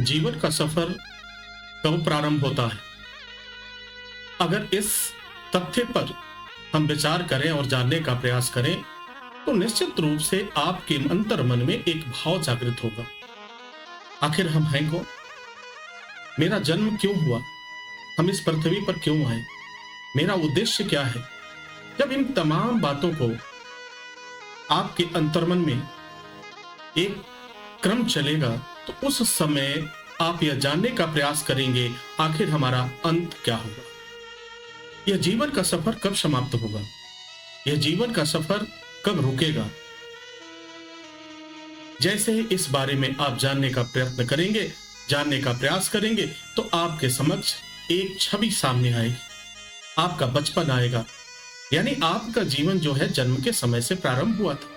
जीवन का सफर कब प्रारंभ होता है? अगर इस तथ्य पर हम विचार करें और जानने का प्रयास करें तो निश्चित रूप से आपके अंतर मन में एक भाव जागृत होगा। आखिर हम हैं कौन? मेरा जन्म क्यों हुआ? हम इस पृथ्वी पर क्यों आए? मेरा उद्देश्य क्या है? जब इन तमाम बातों को आपके अंतर्मन में एक क्रम चलेगा तो उस समय आप यह जानने का प्रयास करेंगे आखिर हमारा अंत क्या होगा। यह जीवन का सफर कब समाप्त होगा? यह जीवन का सफर कब रुकेगा? जैसे ही इस बारे में आप जानने का प्रयत्न करेंगे, जानने का प्रयास करेंगे तो आपके समक्ष एक छवि सामने आएगी। आपका बचपन आएगा, यानी आपका जीवन जो है जन्म के समय से प्रारंभ हुआ था।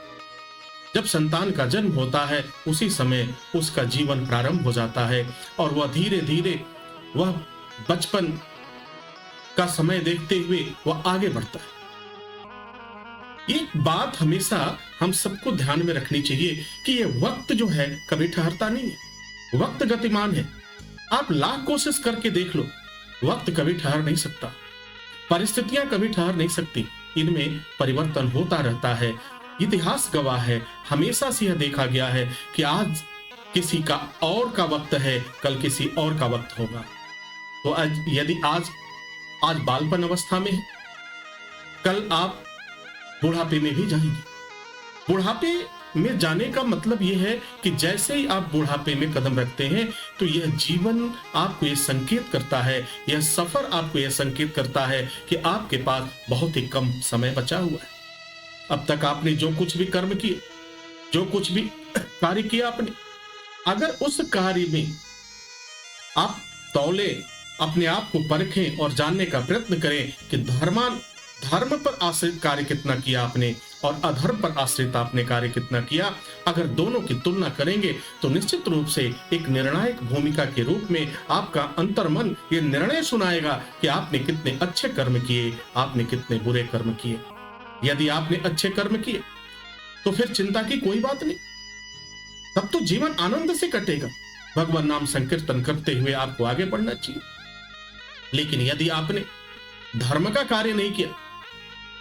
जब संतान का जन्म होता है उसी समय उसका जीवन प्रारंभ हो जाता है और वह धीरे धीरे वह बचपन का समय देखते हुए वह आगे बढ़ता है। एक बात हमेशा हम सबको ध्यान में रखनी चाहिए कि यह वक्त जो है कभी ठहरता नहीं है। वक्त गतिमान है। आप लाख कोशिश करके देख लो, वक्त कभी ठहर नहीं सकता। परिस्थितियां कभी ठहर नहीं सकती। इनमें परिवर्तन होता रहता है। इतिहास गवाह है। हमेशा से यह देखा गया है कि आज किसी का और का वक्त है, कल किसी और का वक्त होगा। तो आज यदि आज बालपन अवस्था में है, कल आप बुढ़ापे में भी जाएंगे। बुढ़ापे में जाने का मतलब यह है कि जैसे ही आप बुढ़ापे में कदम रखते हैं तो यह जीवन आपको यह संकेत करता है, यह सफर आपको यह संकेत करता है कि आपके पास बहुत ही कम समय बचा हुआ है। अब तक आपने जो कुछ भी कर्म किए, जो कुछ भी कार्य किया आपने, अगर उस कार्य में आप तौले अपने आप को परखें और जानने का प्रयत्न करें कि धर्म पर आश्रित कार्य कितना किया आपने और अधर्म पर आश्रित आपने कार्य कितना किया, अगर दोनों की तुलना करेंगे तो निश्चित रूप से एक निर्णायक भूमिका के रूप में आपका अंतर्मन ये निर्णय सुनाएगा कि आपने कितने अच्छे कर्म किए, आपने कितने बुरे कर्म किए। यदि आपने अच्छे कर्म किए तो फिर चिंता की कोई बात नहीं, तब तो जीवन आनंद से कटेगा। भगवान नाम संकीर्तन करते हुए आपको आगे बढ़ना चाहिए। लेकिन यदि आपने धर्म का कार्य नहीं किया,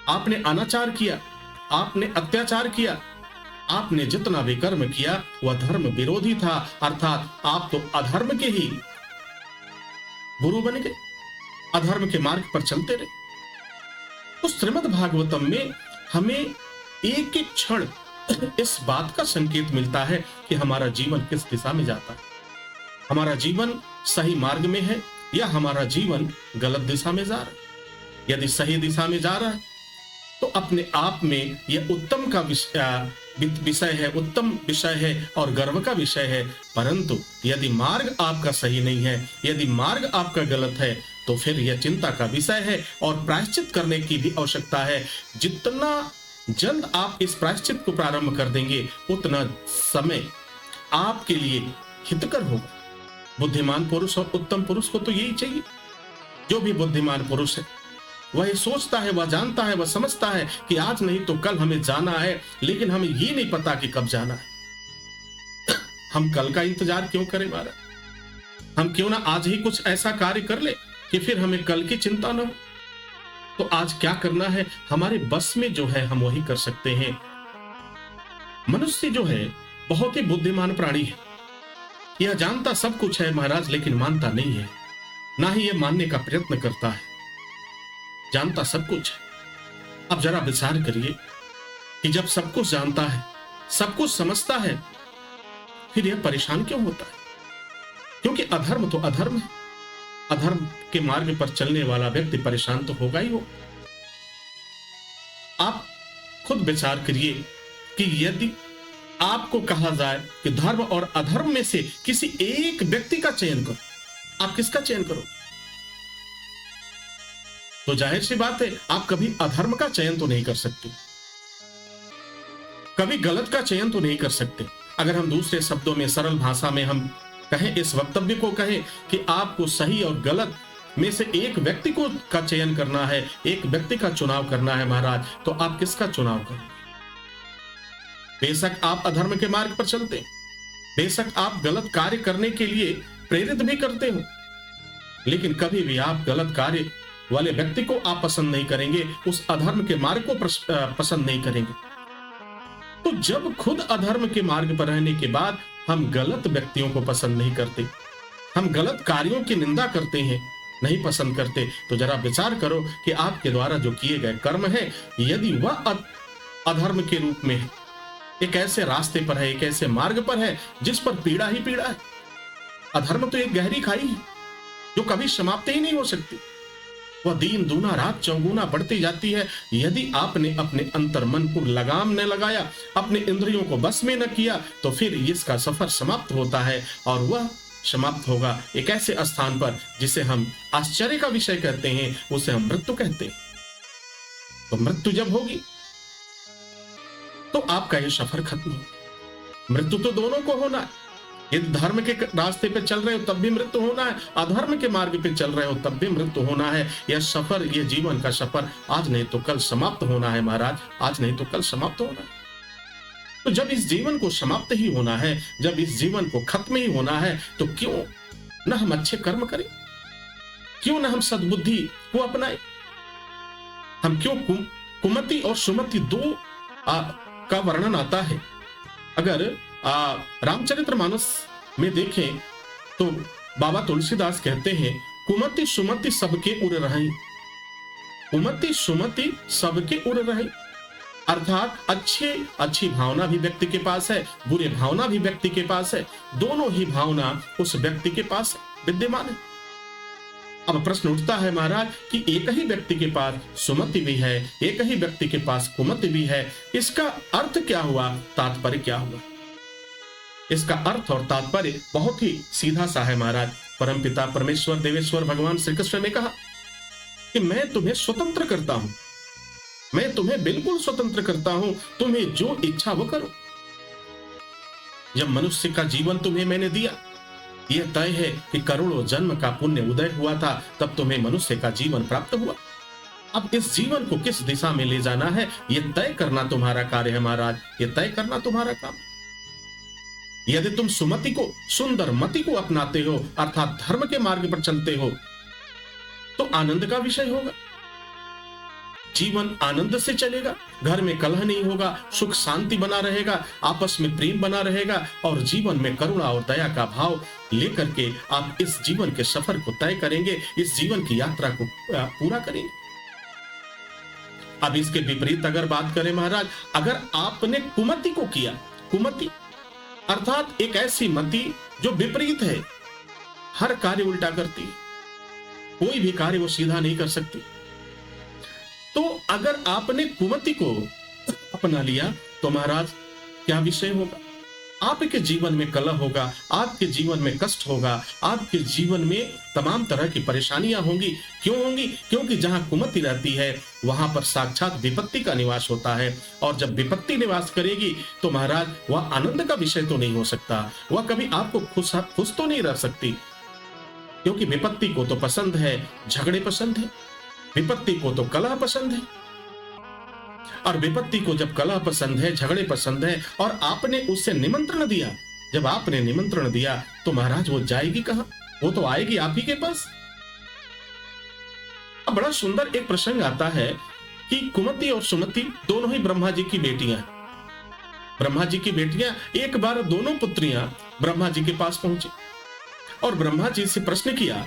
आपने अनाचार किया, आपने अत्याचार किया, आपने जितना भी कर्म किया वह धर्म विरोधी था, अर्थात आप तो अधर्म के ही गुरु बन गए, अधर्म के मार्ग पर चलते रहे। तो श्रीमद् भागवतम में हमें एक एक क्षण इस बात का संकेत मिलता है कि हमारा जीवन किस दिशा में जाता है। हमारा जीवन सही मार्ग में है या हमारा जीवन गलत दिशा में जा रहा है। यदि सही दिशा में जा रहा है तो अपने आप में यह उत्तम का विषय है, उत्तम विषय है और गर्व का विषय है। परंतु यदि मार्ग आपका सही नहीं है, यदि मार्ग आपका गलत है तो फिर यह चिंता का विषय है और प्रायश्चित करने की भी आवश्यकता है। जितना जल्द आप इस प्रायश्चित को प्रारंभ कर देंगे उतना समय आपके लिए हितकर होगा। बुद्धिमान पुरुष और उत्तम पुरुष को तो यही चाहिए। जो भी बुद्धिमान पुरुष है वह सोचता है, वह जानता है, वह समझता है कि आज नहीं तो कल हमें जाना है, लेकिन हमें ये नहीं पता कि कब जाना है। हम कल का इंतजार क्यों करें महाराज? हम क्यों ना आज ही कुछ ऐसा कार्य कर ले कि फिर हमें कल की चिंता न हो। तो आज क्या करना है, हमारे बस में जो है हम वही कर सकते हैं। मनुष्य जो है बहुत ही बुद्धिमान प्राणी है। यह जानता सब कुछ है महाराज, लेकिन मानता नहीं है, ना ही यह मानने का प्रयत्न करता है। जानता सब कुछ है। अब जरा विचार करिए कि जब सब कुछ जानता है, सब कुछ समझता है, फिर यह परेशान क्यों होता है? क्योंकि अधर्म तो अधर्म है। अधर्म के मार्ग पर चलने वाला व्यक्ति परेशान तो होगा ही हो। आप खुद विचार करिए कि यदि आपको कहा जाए कि धर्म और अधर्म में से किसी एक व्यक्ति का चयन करो, आप किसका चयन करो? तो जाहिर सी बात है आप कभी अधर्म का चयन तो नहीं कर सकते, कभी गलत का चयन तो नहीं कर सकते। अगर हम दूसरे शब्दों में सरल भाषा में हम कहें, इस वक्तव्य को कहें कि आपको सही और गलत में से एक व्यक्ति को का चयन करना है, एक व्यक्ति का चुनाव करना है महाराज, तो आप किसका चुनाव करें? बेशक आप अधर्म के मार्ग पर चलते, बेशक आप गलत कार्य करने के लिए प्रेरित भी करते हो, लेकिन कभी भी आप गलत कार्य वाले व्यक्ति को आप पसंद नहीं करेंगे, उस अधर्म के मार्ग को पसंद नहीं करेंगे। तो जब खुद अधर्म के मार्ग पर रहने के बाद हम गलत व्यक्तियों को पसंद नहीं करते, हम गलत कार्यों की निंदा करते हैं, नहीं पसंद करते, तो जरा विचार करो कि आपके द्वारा जो किए गए कर्म है, यदि वह अधर्म के रूप में है, एक ऐसे रास्ते पर है, एक ऐसे मार्ग पर है जिस पर पीड़ा ही पीड़ा है। अधर्म तो एक गहरी खाई है जो कभी समाप्त ही नहीं हो सकती। वह दिन दूना रात चौगुना बढ़ती जाती है। यदि आपने अपने अंतर मन को लगाम न लगाया, अपने इंद्रियों को बस में न किया, तो फिर इसका सफर समाप्त होता है और वह समाप्त होगा एक ऐसे स्थान पर जिसे हम आश्चर्य का विषय कहते हैं, उसे हम मृत्यु कहते हैं। तो मृत्यु जब होगी तो आपका यह सफर खत्म हो। मृत्यु तो दोनों को होना है। यदि धर्म के रास्ते पे चल रहे हो तब भी मृत्यु होना है, अधर्म के मार्ग पे चल रहे हो तब भी मृत्यु होना है। यह सफर, यह जीवन का सफर आज नहीं तो कल समाप्त होना है महाराज, आज नहीं तो कल समाप्त होना है। तो जब इस जीवन को समाप्त ही होना है, जब इस जीवन को खत्म ही होना है, तो क्यों न हम अच्छे कर्म करें, क्यों न हम सद्बुद्धि को अपनाएं। हम क्यों कुमति और सुमति दो का वर्णन आता है। अगर रामचरितमानस में देखें तो बाबा तुलसीदास कहते हैं, कुमति सुमति सबके उर रही, कुमति सुमति सबके उर रही। अर्थात अच्छी भावना भी व्यक्ति के पास है, बुरे भावना भी व्यक्ति के पास है, दोनों ही भावना उस व्यक्ति के पास विद्यमान है। अब प्रश्न उठता है महाराज कि एक ही व्यक्ति के पास सुमति भी है, एक ही व्यक्ति के पास कुमति भी है, इसका अर्थ क्या हुआ, तात्पर्य क्या हुआ? इसका अर्थ और तात्पर्य बहुत ही सीधा सा है महाराज। परमपिता परमेश्वर देवेश्वर भगवान श्री कृष्ण ने कहा कि मैं तुम्हें स्वतंत्र करता हूं, मैं तुम्हें बिल्कुल स्वतंत्र करता हूं, तुम्हें जो इच्छा वो करो। जब मनुष्य का जीवन तुम्हें मैंने दिया, यह तय है कि करोड़ों जन्म का पुण्य उदय हुआ था, तब तुम्हें मनुष्य का जीवन प्राप्त हुआ। अब इस जीवन को किस दिशा में ले जाना है, यह तय करना तुम्हारा कार्य है महाराज, यह तय करना तुम्हारा काम। यदि तुम सुमति को, सुंदर मति को अपनाते हो, अर्थात धर्म के मार्ग पर चलते हो, तो आनंद का विषय होगा, जीवन आनंद से चलेगा, घर में कलह नहीं होगा, सुख शांति बना रहेगा, आपस में प्रेम बना रहेगा और जीवन में करुणा और दया का भाव लेकर के आप इस जीवन के सफर को तय करेंगे, इस जीवन की यात्रा को पूरा करेंगे। अब इसके विपरीत अगर बात करें महाराज, अगर आपने कुमति को किया, कुमति अर्थात एक ऐसी मति जो विपरीत है, हर कार्य उल्टा करती है, कोई भी कार्य वो सीधा नहीं कर सकती, तो अगर आपने कुमति को अपना लिया तो महाराज क्या विषय होगा? आपके जीवन में कलह होगा, आपके जीवन में कष्ट होगा, आपके जीवन में तमाम तरह की परेशानियां होंगी। क्यों होंगी? क्योंकि जहां कुमति रहती है वहां पर साक्षात विपत्ति का निवास होता है, और जब विपत्ति निवास करेगी तो महाराज वह आनंद का विषय तो नहीं हो सकता, वह कभी आपको खुश तो नहीं रह सकती, क्योंकि विपत्ति को तो पसंद है झगड़े पसंद है, विपत्ति को तो कलह पसंद है, और विपत्ति को जब कलह पसंद है, झगड़े पसंद है, और आपने उससे निमंत्रण दिया, जब आपने निमंत्रण दिया तो महाराज वो जाएगी कहां? वो तो आएगी आप ही के पास। अब बड़ा सुंदर एक प्रसंग आता है कि कुमति और सुमति दोनों ही ब्रह्मा जी की बेटियां, ब्रह्मा जी की बेटियां, एक बार दोनों पुत्रियां ब्रह्मा जी के पास पहुंची और ब्रह्मा जी से प्रश्न किया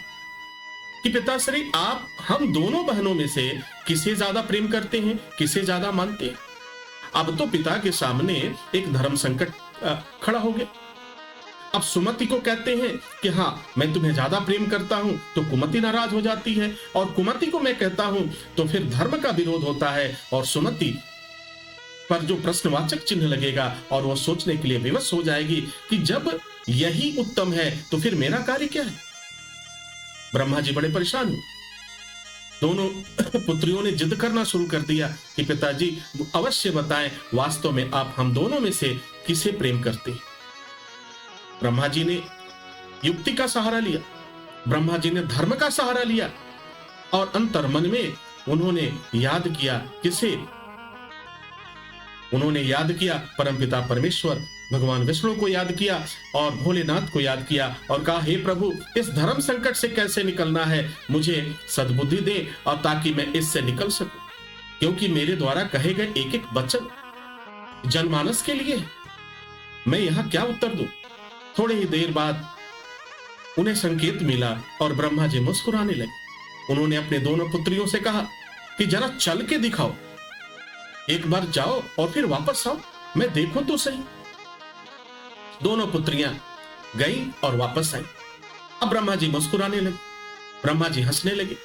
कि पिताश्री आप हम दोनों बहनों में से किसे ज्यादा प्रेम करते हैं, किसे ज्यादा मानते हैं? अब तो पिता के सामने एक धर्म संकट खड़ा हो गया। अब सुमति को कहते हैं कि हाँ मैं तुम्हें ज्यादा प्रेम करता हूं, तो कुमति नाराज हो जाती है, और कुमति को मैं कहता हूं तो फिर धर्म का विरोध होता है, और सुमति पर जो प्रश्नवाचक चिन्ह लगेगा और वो सोचने के लिए विवश हो जाएगी कि जब यही उत्तम है तो फिर मेरा कार्य क्या है? ब्रह्मा जी बड़े परेशान हुए। दोनों पुत्रियों ने जिद करना शुरू कर दिया कि पिताजी अवश्य बताएं, वास्तव में आप हम दोनों में से किसे प्रेम करते हैं? ब्रह्मा जी ने युक्ति का सहारा लिया, ब्रह्मा जी ने धर्म का सहारा लिया, और अंतर मन में उन्होंने याद किया किसे? उन्होंने याद किया परमपिता परमेश्वर भगवान विष्णु को याद किया और भोलेनाथ को याद किया और कहा, हे प्रभु, इस धर्म संकट से कैसे निकलना है, मुझे सद्बुद्धि दे और ताकि मैं इससे निकल सकूं, क्योंकि मेरे द्वारा कहे गए एक एक वचन जनमानस के लिए। मैं यहां क्या उत्तर दूं? थोड़ी ही देर बाद उन्हें संकेत मिला और ब्रह्मा जी मुस्कुराने लगे। उन्होंने अपने दोनों पुत्रियों से कहा कि जरा चल के दिखाओ, एक बार जाओ और फिर वापस आओ, मैं देखूं तो सही। दोनों पुत्रियां गई और वापस आई। अब ब्रह्मा जी मुस्कुराने लगे, ब्रह्मा जी हंसने लगे।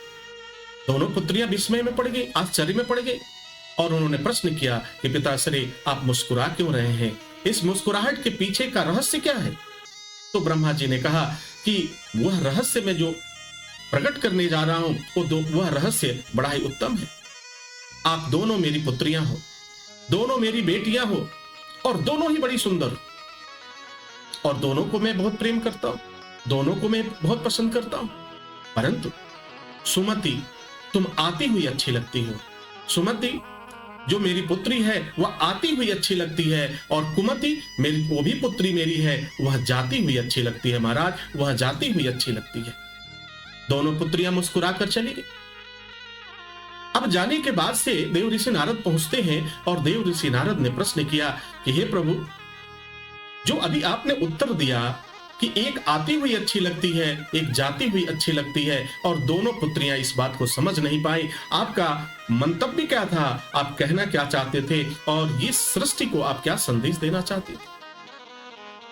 दोनों पुत्रियां विस्मय में पड़ गई, आश्चर्य में पड़ गई और उन्होंने प्रश्न किया कि पिताश्री, आप मुस्कुरा क्यों रहे हैं? इस मुस्कुराहट के पीछे का रहस्य क्या है? तो ब्रह्मा जी ने कहा कि वह रहस्य में जो प्रकट करने जा रहा हूं वह रहस्य बड़ा ही उत्तम है। आप दोनों मेरी पुत्रियां हो, दोनों मेरी बेटियां हो और दोनों ही बड़ी सुंदर, और दोनों को मैं बहुत प्रेम करता हूं, दोनों को मैं बहुत पसंद करता हूं। परंतु सुमति, तुम आती हुई अच्छी लगती हो। सुमति जो मेरी पुत्री है वह आती हुई अच्छी लगती है, और कुमति मेरी वो भी पुत्री मेरी है, वह जाती हुई अच्छी लगती है महाराज, वह जाती हुई अच्छी लगती है। दोनों पुत्रियां मुस्कुराकर चली गई। अब जाने के बाद से देव ऋषि नारद पहुंचते हैं और देव ऋषि नारद ने प्रश्न किया कि हे प्रभु, जो अभी आपने उत्तर दिया कि एक आती हुई अच्छी लगती है, एक जाती हुई अच्छी लगती है, और दोनों पुत्रियां इस बात को समझ नहीं पाई, आपका मंतव्य क्या था? आप कहना क्या चाहते थे और इस सृष्टि को आप क्या संदेश देना चाहते थे?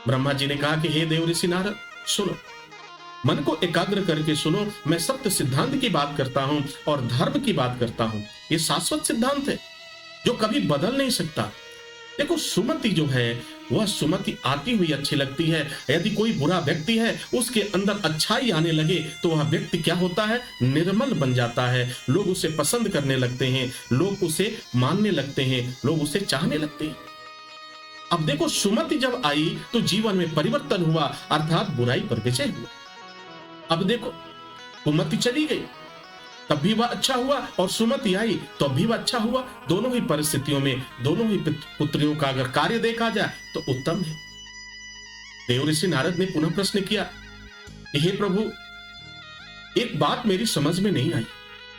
ब्रह्मा जी ने कहा कि हे देव ऋषि नारद, सुनो, मन को एकाग्र करके सुनो। मैं सत्य सिद्धांत की बात करता हूं और धर्म की बात करता हूं। ये शाश्वत सिद्धांत है जो कभी बदल नहीं सकता। देखो, सुमति जो है वह सुमति आती हुई अच्छी लगती है। यदि कोई बुरा व्यक्ति है, उसके अंदर अच्छाई आने लगे तो वह व्यक्ति क्या होता है? निर्मल बन जाता है। लोग उसे पसंद करने लगते हैं, लोग उसे मानने लगते हैं, लोग उसे चाहने लगते हैं। अब देखो, सुमति जब आई तो जीवन में परिवर्तन हुआ, अर्थात बुराई पर विजय हुआ। अब देखो, कुमति चली गई तब भी वह अच्छा हुआ, और सुमति आई तो भी वह अच्छा हुआ। दोनों ही परिस्थितियों में दोनों ही पुत्रियों का अगर कार्य देखा जाए तो उत्तम है। देव ऋषि नारद ने पुनः प्रश्न किया, हे प्रभु, एक बात मेरी समझ में नहीं आई।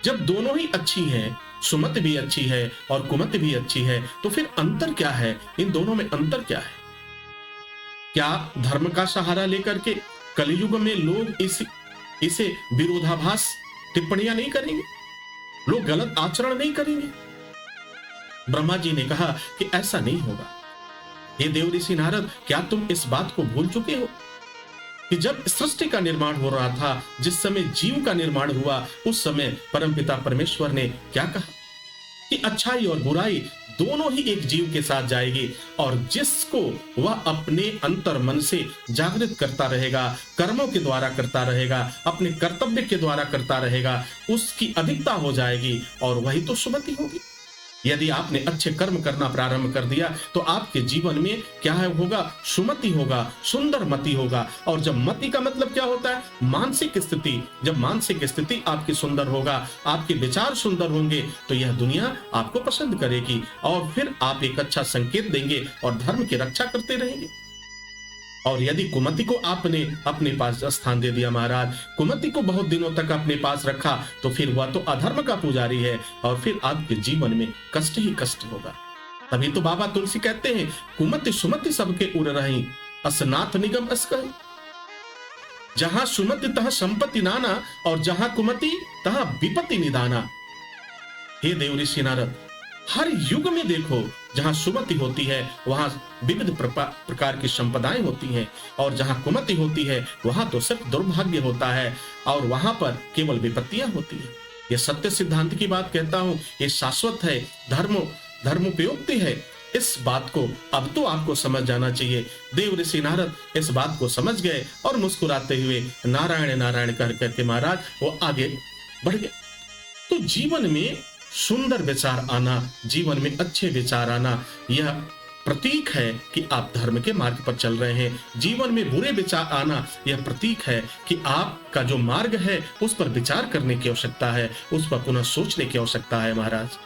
जब दोनों ही अच्छी हैं, सुमति भी अच्छी है और कुमति भी अच्छी है, तो फिर अंतर क्या है? इन दोनों में अंतर क्या है? क्या धर्म का सहारा लेकर के कलयुग में लोग इसे विरोधाभास टिप्पणियां नहीं करेंगे? लोग गलत आचरण नहीं करेंगे? ब्रह्मा जी ने कहा कि ऐसा नहीं होगा। हे देव ऋषि नारद, क्या तुम इस बात को भूल चुके हो कि जब सृष्टि का निर्माण हो रहा था, जिस समय जीव का निर्माण हुआ, उस समय परमपिता परमेश्वर ने क्या कहा कि अच्छाई और बुराई दोनों ही एक जीव के साथ जाएगी, और जिसको वह अपने अंतर मन से जागृत करता रहेगा, कर्मों के द्वारा करता रहेगा, अपने कर्तव्य के द्वारा करता रहेगा, उसकी अधिकता हो जाएगी और वही तो सुमति होगी। यदि आपने अच्छे कर्म करना प्रारंभ कर दिया तो आपके जीवन में क्या होगा? सुमति होगा, सुंदर मति होगा। और जब मति का मतलब क्या होता है? मानसिक स्थिति। जब मानसिक स्थिति आपकी सुंदर होगा, आपके विचार सुंदर होंगे, तो यह दुनिया आपको पसंद करेगी और फिर आप एक अच्छा संकेत देंगे और धर्म की रक्षा करते रहेंगे। और यदि कुमति को आपने अपने पास स्थान दे दिया महाराज, कुमति को बहुत दिनों तक अपने पास रखा, तो फिर वह तो अधर्म का पुजारी है और फिर आपके जीवन में कष्ट ही कष्ट होगा। तभी तो बाबा तुलसी कहते हैं, कुमति सुमति सबके उड़ रही, असनाथ निगम अस कही। जहां सुमति तहां संपत्ति नाना, और जहां कुमति तहां विपत्ति निदाना। हे देव ऋषि नारद, हर युग में देखो, जहां सुमति होती है वहां विविध प्रकार की संपदाएं होती हैं, और जहां कुमति होती है वहां तो सिर्फ दुर्भाग्य होता है और वहां पर केवल विपत्तियां होती है। यह सत्य सिद्धांत की बात कहता हूं, ये शाश्वत है, धर्मोपयोक्ति है। इस बात को अब तो आपको समझ जाना चाहिए। देव ऋषि नारद इस बात को समझ गए और मुस्कुराते हुए नारायण नारायण कर करके महाराज वो आगे बढ़ गए। तो जीवन में सुंदर विचार आना, जीवन में अच्छे विचार आना, यह प्रतीक है कि आप धर्म के मार्ग पर चल रहे हैं। जीवन में बुरे विचार आना, यह प्रतीक है कि आपका जो मार्ग है उस पर विचार करने की आवश्यकता है, उस पर पुनः सोचने की आवश्यकता है महाराज।